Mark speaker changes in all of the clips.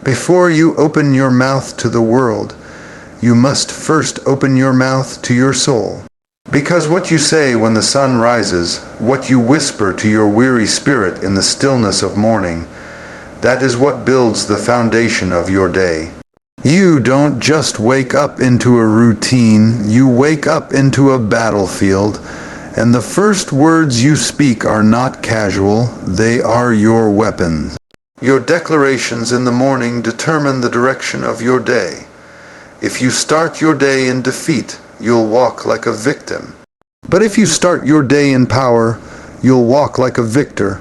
Speaker 1: Before you open your mouth to the world, you must first open your mouth to your soul. Because what you say when the sun rises, what you whisper to your weary spirit in the stillness of morning, that is what builds the foundation of your day. You don't just wake up into a routine, you wake up into a battlefield, and the first words you speak are not casual, they are your weapons. Your declarations in the morning determine the direction of your day. If you start your day in defeat, you'll walk like a victim. But if you start your day in power, you'll walk like a victor.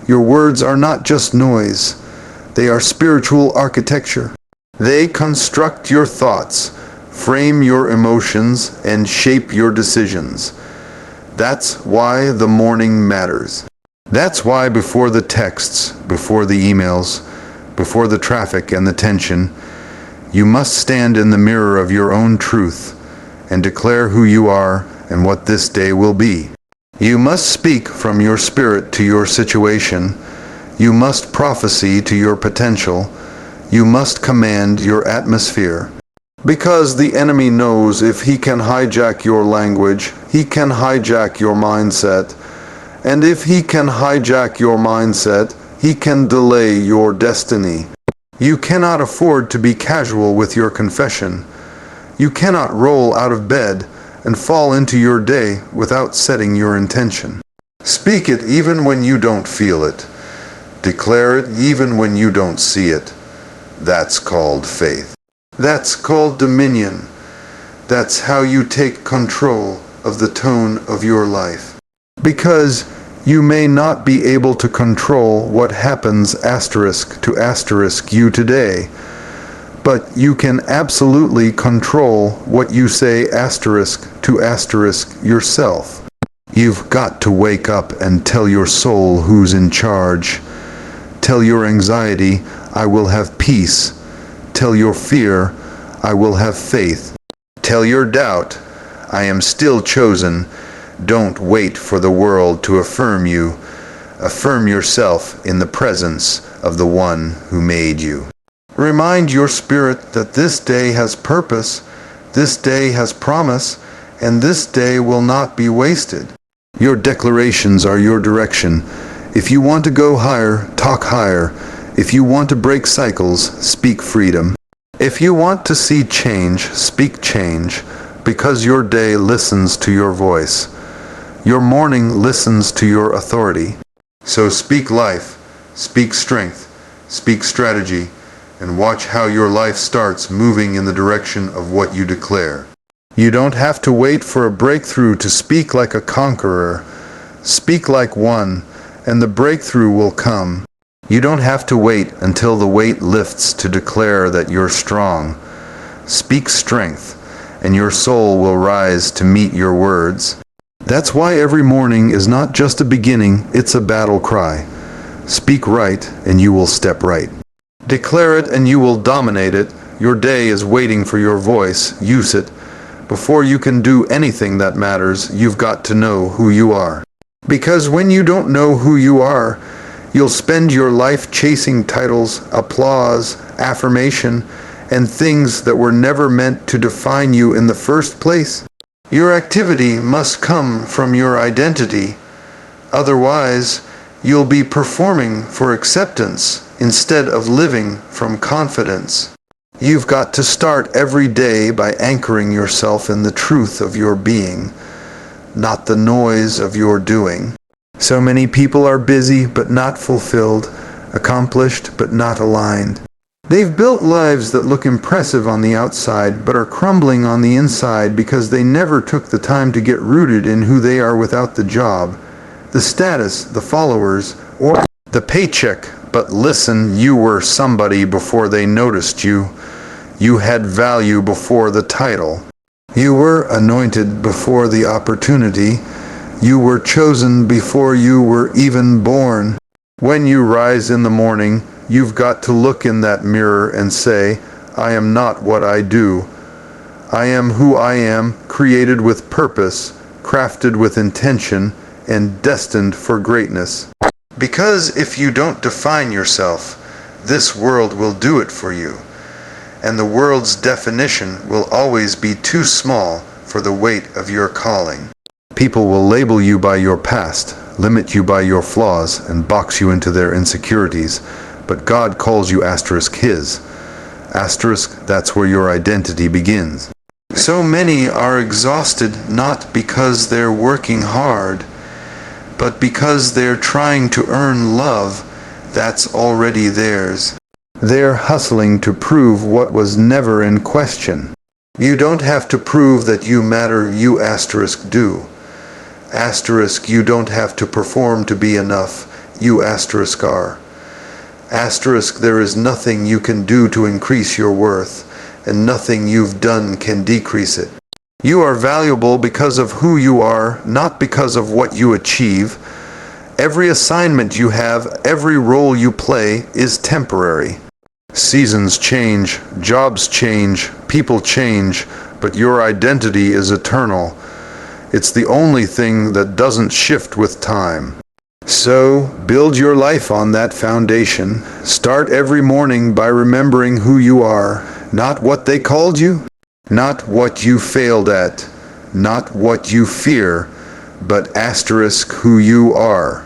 Speaker 1: Your words are not just noise, they are spiritual architecture. They construct your thoughts, frame your emotions, and shape your decisions. That's why the morning matters. That's why before the texts, before the emails, before the traffic and the tension, you must stand in the mirror of your own truth and declare who you are and what this day will be. You must speak from your spirit to your situation. You must prophesy to your potential. You must command your atmosphere. Because the enemy knows if he can hijack your language, he can hijack your mindset. And if he can hijack your mindset, he can delay your destiny. You cannot afford to be casual with your confession. You cannot roll out of bed and fall into your day without setting your intention. Speak it even when you don't feel it. Declare it even when you don't see it. That's called faith. That's called dominion. That's how you take control of the tone of your life. Because you may not be able to control what happens asterisk to asterisk you today, but you can absolutely control what you say asterisk to asterisk yourself. You've got to wake up and tell your soul who's in charge. Tell your anxiety, I will have peace. Tell your fear, I will have faith. Tell your doubt, I am still chosen. Don't wait for the world to affirm you. Affirm yourself in the presence of the one who made you. Remind your spirit that this day has purpose, this day has promise, and this day will not be wasted. Your declarations are your direction. If you want to go higher, talk higher. If you want to break cycles, speak freedom. If you want to see change, speak change, because your day listens to your voice. Your morning listens to your authority. So speak life, speak strength, speak strategy, and watch how your life starts moving in the direction of what you declare. You don't have to wait for a breakthrough to speak like a conqueror. Speak like one, and the breakthrough will come. You don't have to wait until the weight lifts to declare that you're strong. Speak strength, and your soul will rise to meet your words. That's why every morning is not just a beginning, it's a battle cry. Speak right, and you will step right. Declare it, and you will dominate it. Your day is waiting for your voice. Use it. Before you can do anything that matters, you've got to know who you are. Because when you don't know who you are, you'll spend your life chasing titles, applause, affirmation, and things that were never meant to define you in the first place. Your activity must come from your identity. Otherwise, you'll be performing for acceptance instead of living from confidence. You've got to start every day by anchoring yourself in the truth of your being, not the noise of your doing. So many people are busy but not fulfilled, accomplished but not aligned. They've built lives that look impressive on the outside but are crumbling on the inside because they never took the time to get rooted in who they are without the job, the status, the followers, or the paycheck. But listen, you were somebody before they noticed you. You had value before the title. You were anointed before the opportunity. You were chosen before you were even born. When you rise in the morning, you've got to look in that mirror and say, I am not what I do. I am who I am, created with purpose, crafted with intention, and destined for greatness. Because if you don't define yourself, This world will do it for you. And the world's definition will always be too small for the weight of your calling. People will label you by your past, limit you by your flaws, and box you into their insecurities, but God calls you His. That's where your identity begins. So many are exhausted not because they're working hard, but because they're trying to earn love that's already theirs. They're hustling to prove what was never in question. You don't have to prove that you matter, you do. You don't have to perform to be enough, you are. There is nothing you can do to increase your worth, and nothing you've done can decrease it. You are valuable because of who you are, not because of what you achieve. Every assignment you have, every role you play is temporary. Seasons change, jobs change, people change, but your identity is eternal. It's the only thing that doesn't shift with time. So, build your life on that foundation. Start every morning by remembering who you are, not what they called you, not what you failed at, not what you fear, but who you are.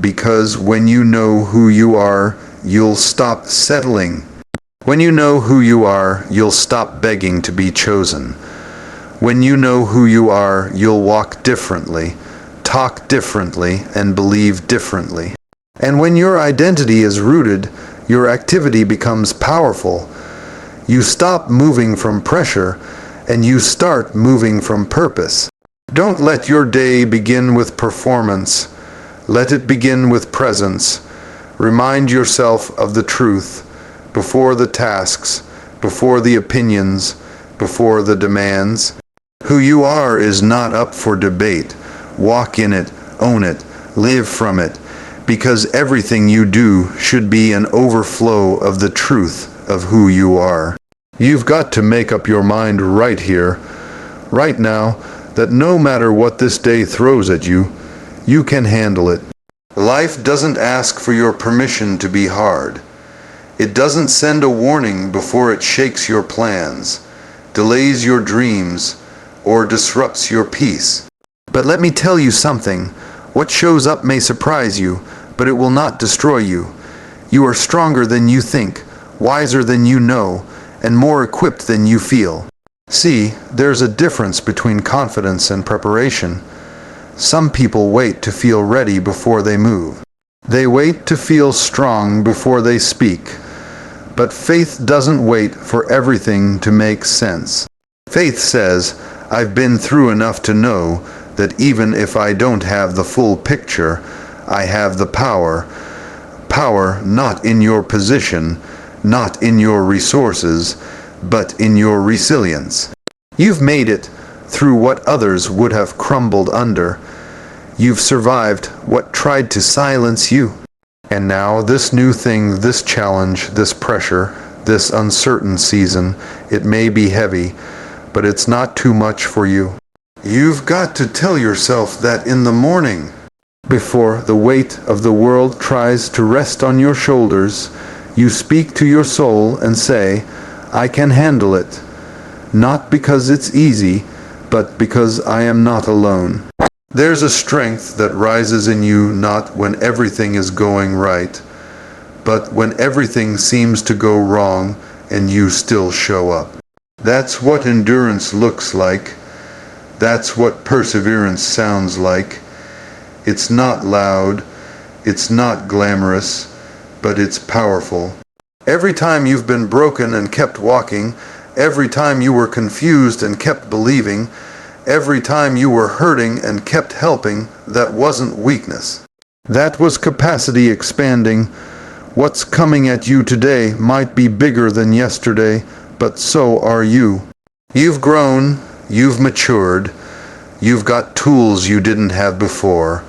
Speaker 1: Because when you know who you are, you'll stop settling. When you know who you are, you'll stop begging to be chosen. When you know who you are, you'll walk differently, talk differently, and believe differently. And when your identity is rooted, your activity becomes powerful. You stop moving from pressure, and you start moving from purpose. Don't let your day begin with performance. Let it begin with presence. Remind yourself of the truth before the tasks, before the opinions, before the demands. Who you are is not up for debate. Walk in it, own it, live from it, because everything you do should be an overflow of the truth of who you are. You've got to make up your mind right here, right now, that no matter what this day throws at you, you can handle it. Life doesn't ask for your permission to be hard. It doesn't send a warning before it shakes your plans, delays your dreams, or disrupts your peace. But let me tell you something. What shows up may surprise you, but it will not destroy you. You are stronger than you think, wiser than you know, and more equipped than you feel. See, there's a difference between confidence and preparation. Some people wait to feel ready before they move. They wait to feel strong before they speak. But faith doesn't wait for everything to make sense. Faith says, I've been through enough to know that even if I don't have the full picture, I have the power. Power not in your position, not in your resources, but in your resilience. You've made it through what others would have crumbled under. You've survived what tried to silence you. And now this new thing, this challenge, this pressure, this uncertain season, it may be heavy, but it's not too much for you. You've got to tell yourself that in the morning. Before the weight of the world tries to rest on your shoulders, you speak to your soul and say, I can handle it. Not because it's easy, but because I am not alone. There's a strength that rises in you not when everything is going right, but when everything seems to go wrong and you still show up. That's what endurance looks like. That's what perseverance sounds like. It's not loud, it's not glamorous, but it's powerful. Every time you've been broken and kept walking, every time you were confused and kept believing, every time you were hurting and kept helping, that wasn't weakness. That was capacity expanding. What's coming at you today might be bigger than yesterday, but so are you. You've grown, you've matured, you've got tools you didn't have before.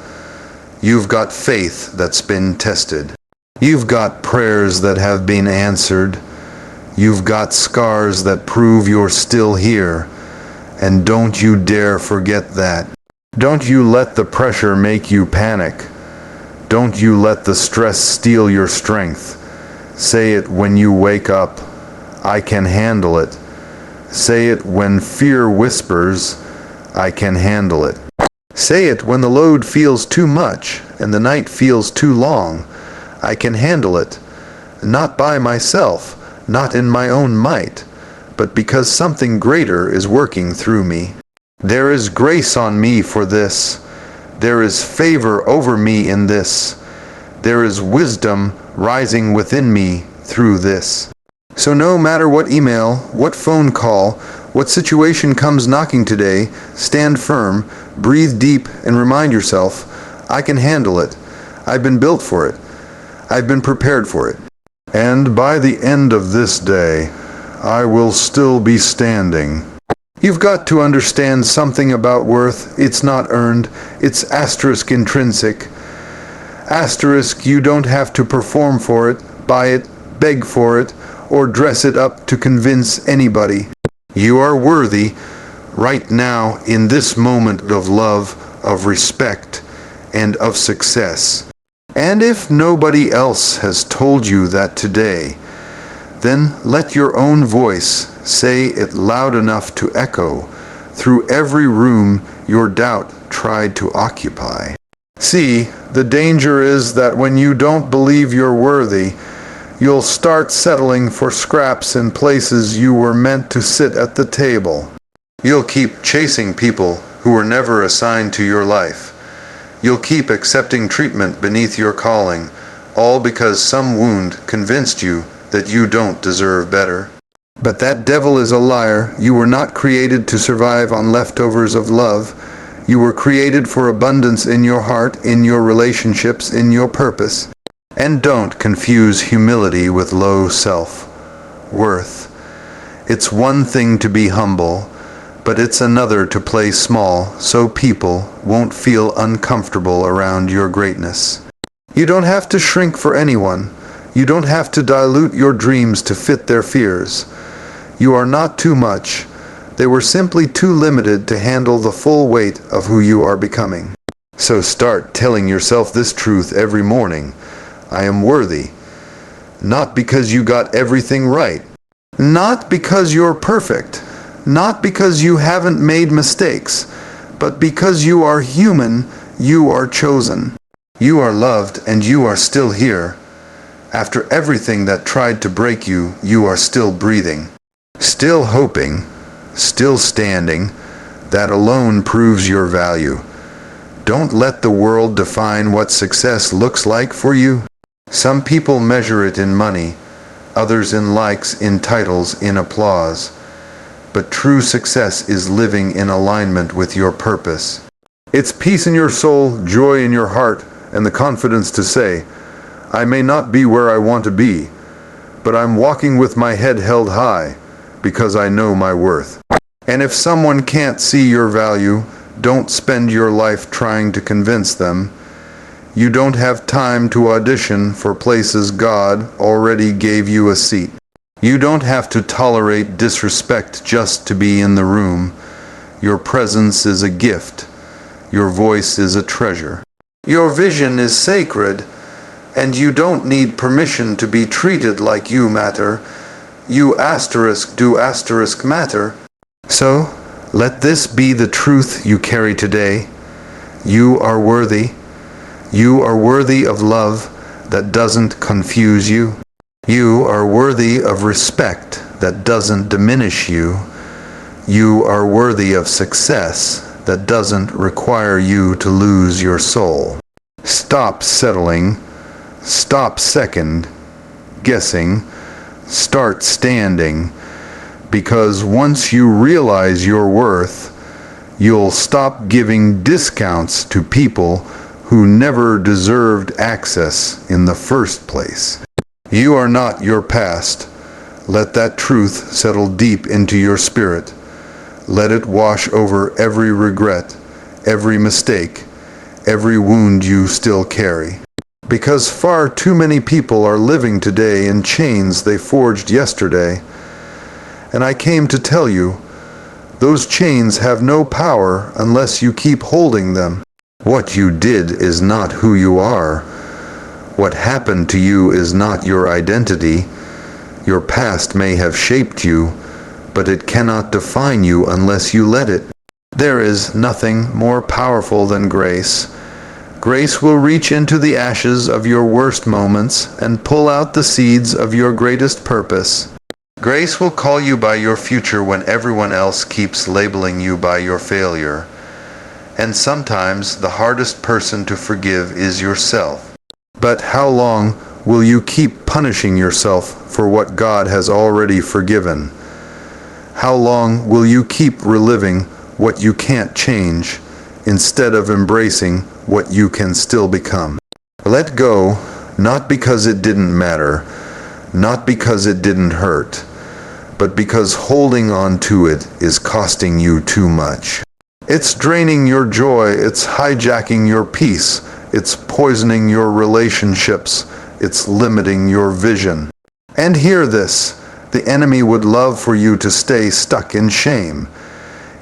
Speaker 1: You've got faith that's been tested. You've got prayers that have been answered. You've got scars that prove you're still here. And don't you dare forget that. Don't you let the pressure make you panic. Don't you let the stress steal your strength. Say it when you wake up, I can handle it. Say it when fear whispers, I can handle it. Say it when the load feels too much and the night feels too long, I can handle it. Not by myself, not in my own might, but because something greater is working through me. There is grace on me for this. There is favor over me in this. There is wisdom rising within me through this. So no matter what email, what phone call, what situation comes knocking today, stand firm, breathe deep, and remind yourself, I can handle it. I've been built for it. I've been prepared for it. And by the end of this day, I will still be standing. You've got to understand something about worth. It's not earned. It's asterisk intrinsic. Asterisk, you don't have to perform for it, buy it, beg for it, or dress it up to convince anybody. You are worthy right now in this moment of love, of respect, and of success. And if nobody else has told you that today, then let your own voice say it loud enough to echo through every room your doubt tried to occupy. See, the danger is that when you don't believe you're worthy, you'll start settling for scraps in places you were meant to sit at the table. You'll keep chasing people who were never assigned to your life. You'll keep accepting treatment beneath your calling, all because some wound convinced you that you don't deserve better. But that devil is a liar. You were not created to survive on leftovers of love. You were created for abundance in your heart, in your relationships, in your purpose. And don't confuse humility with low self-worth. It's one thing to be humble, but it's another to play small so people won't feel uncomfortable around your greatness. You don't have to shrink for anyone. You don't have to dilute your dreams to fit their fears. You are not too much. They were simply too limited to handle the full weight of who you are becoming. So start telling yourself this truth every morning. I am worthy. Not because you got everything right. Not because you're perfect. Not because you haven't made mistakes. But because you are human, you are chosen. You are loved and you are still here. After everything that tried to break you, you are still breathing. Still hoping, still standing. That alone proves your value. Don't let the world define what success looks like for you. Some people measure it in money, others in likes, in titles, in applause. But true success is living in alignment with your purpose. It's peace in your soul, joy in your heart, and the confidence to say, I may not be where I want to be, but I'm walking with my head held high because I know my worth. And if someone can't see your value, don't spend your life trying to convince them. You don't have time to audition for places God already gave you a seat. You don't have to tolerate disrespect just to be in the room. Your presence is a gift. Your voice is a treasure. Your vision is sacred, and you don't need permission to be treated like you matter. You do matter. So, let this be the truth you carry today. You are worthy. You are worthy of love that doesn't confuse you. You are worthy of respect that doesn't diminish you. You are worthy of success that doesn't require you to lose your soul. Stop settling. Stop second guessing. Start standing. Because once you realize your worth, you'll stop giving discounts to people who never deserved access in the first place. You are not your past. Let that truth settle deep into your spirit. Let it wash over every regret, every mistake, every wound you still carry. Because far too many people are living today in chains they forged yesterday. And I came to tell you, those chains have no power unless you keep holding them. What you did is not who you are. What happened to you is not your identity. Your past may have shaped you, but it cannot define you unless you let it. There is nothing more powerful than grace. Grace will reach into the ashes of your worst moments and pull out the seeds of your greatest purpose. Grace will call you by your future when everyone else keeps labeling you by your failure. And sometimes the hardest person to forgive is yourself. But how long will you keep punishing yourself for what God has already forgiven? How long will you keep reliving what you can't change instead of embracing what you can still become? Let go, not because it didn't matter, not because it didn't hurt, but because holding on to it is costing you too much. It's draining your joy, it's hijacking your peace, it's poisoning your relationships, it's limiting your vision. And hear this, the enemy would love for you to stay stuck in shame.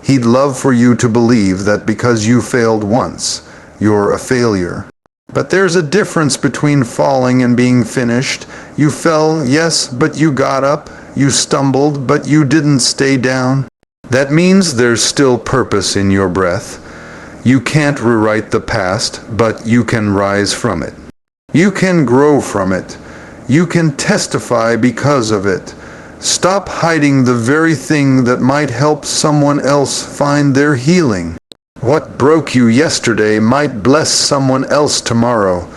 Speaker 1: He'd love for you to believe that because you failed once, you're a failure. But there's a difference between falling and being finished. You fell, yes, but you got up. You stumbled, but you didn't stay down. That means there's still purpose in your breath. You can't rewrite the past, but you can rise from it. You can grow from it. You can testify because of it. Stop hiding the very thing that might help someone else find their healing. What broke you yesterday might bless someone else tomorrow.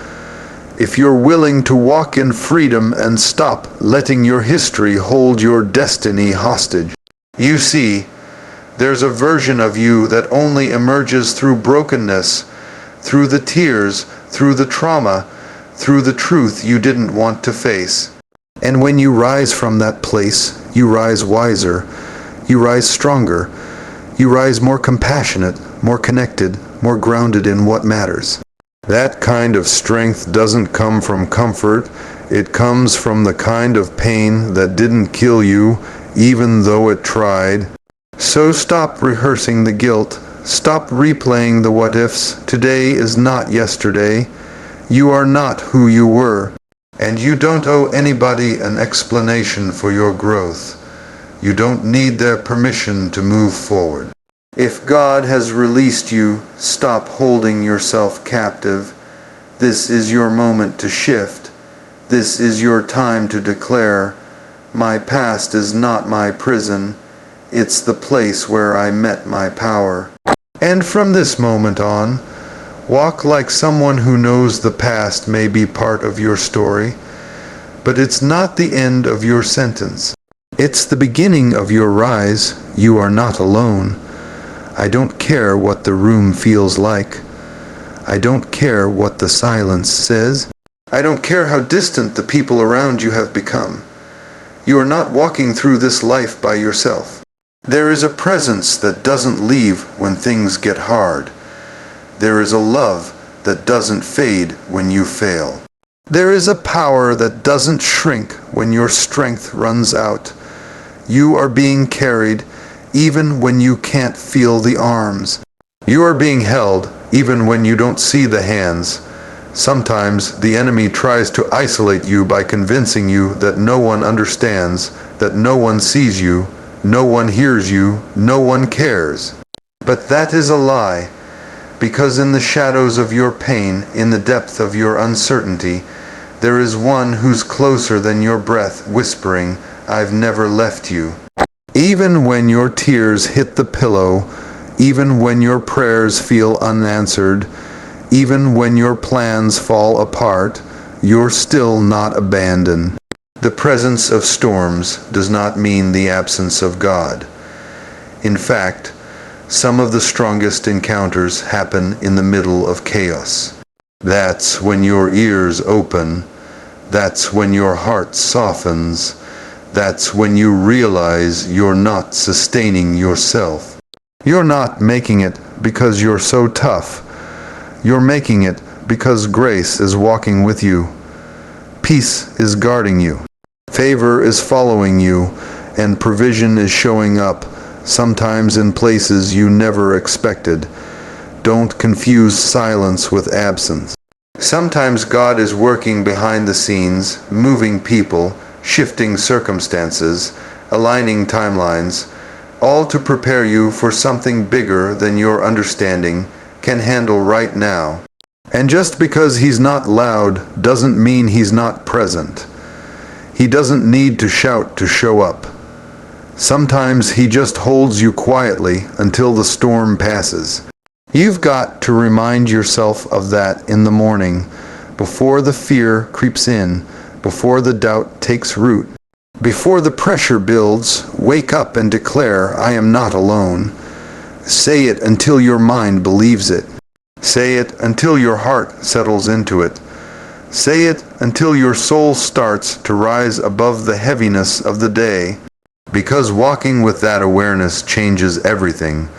Speaker 1: If you're willing to walk in freedom and stop letting your history hold your destiny hostage. You see, there's a version of you that only emerges through brokenness, through the tears, through the trauma, through the truth you didn't want to face. And when you rise from that place, you rise wiser, you rise stronger, you rise more compassionate, more connected, more grounded in what matters. That kind of strength doesn't come from comfort, it comes from the kind of pain that didn't kill you, even though it tried. So stop rehearsing the guilt, stop replaying the what-ifs. Today is not yesterday. You are not who you were. And you don't owe anybody an explanation for your growth. You don't need their permission to move forward. If God has released you, stop holding yourself captive. This is your moment to shift. This is your time to declare, my past is not my prison. It's the place where I met my power. And from this moment on, walk like someone who knows the past may be part of your story, but it's not the end of your sentence. It's the beginning of your rise. You are not alone. I don't care what the room feels like. I don't care what the silence says. I don't care how distant the people around you have become. You are not walking through this life by yourself. There is a presence that doesn't leave when things get hard. There is a love that doesn't fade when you fail. There is a power that doesn't shrink when your strength runs out. You are being carried even when you can't feel the arms. You are being held even when you don't see the hands. Sometimes the enemy tries to isolate you by convincing you that no one understands, that no one sees you, no one hears you, no one cares. But that is a lie, because in the shadows of your pain, in the depth of your uncertainty, there is one who's closer than your breath, whispering, I've never left you. Even when your tears hit the pillow, even when your prayers feel unanswered, even when your plans fall apart, you're still not abandoned. The presence of storms does not mean the absence of God. In fact, some of the strongest encounters happen in the middle of chaos. That's when your ears open. That's when your heart softens. That's when you realize you're not sustaining yourself. You're not making it because you're so tough. You're making it because grace is walking with you. Peace is guarding you. Favor is following you, and provision is showing up, sometimes in places you never expected. Don't confuse silence with absence. Sometimes God is working behind the scenes, moving people, shifting circumstances, aligning timelines, all to prepare you for something bigger than your understanding can handle right now. And just because He's not loud doesn't mean He's not present. He doesn't need to shout to show up. Sometimes He just holds you quietly until the storm passes. You've got to remind yourself of that in the morning, before the fear creeps in, before the doubt takes root. Before the pressure builds, wake up and declare, I am not alone. Say it until your mind believes it. Say it until your heart settles into it. Say it until your soul starts to rise above the heaviness of the day. Because walking with that awareness changes everything.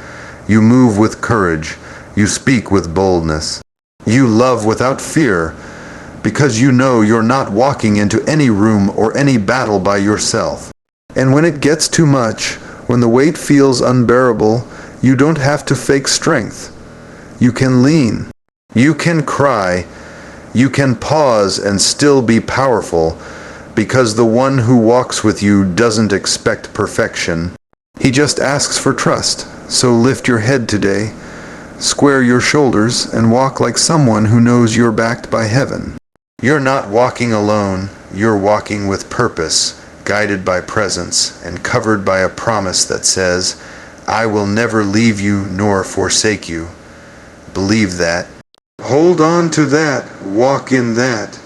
Speaker 1: You move with courage. You speak with boldness. You love without fear, because you know you're not walking into any room or any battle by yourself. And when it gets too much, when the weight feels unbearable, you don't have to fake strength. You can lean. You can cry. You can pause and still be powerful, because the one who walks with you doesn't expect perfection. He just asks for trust. So lift your head today. Square your shoulders and walk like someone who knows you're backed by heaven. You're not walking alone. You're walking with purpose, guided by presence, and covered by a promise that says, I will never leave you nor forsake you. Believe that. Hold on to that. Walk in that.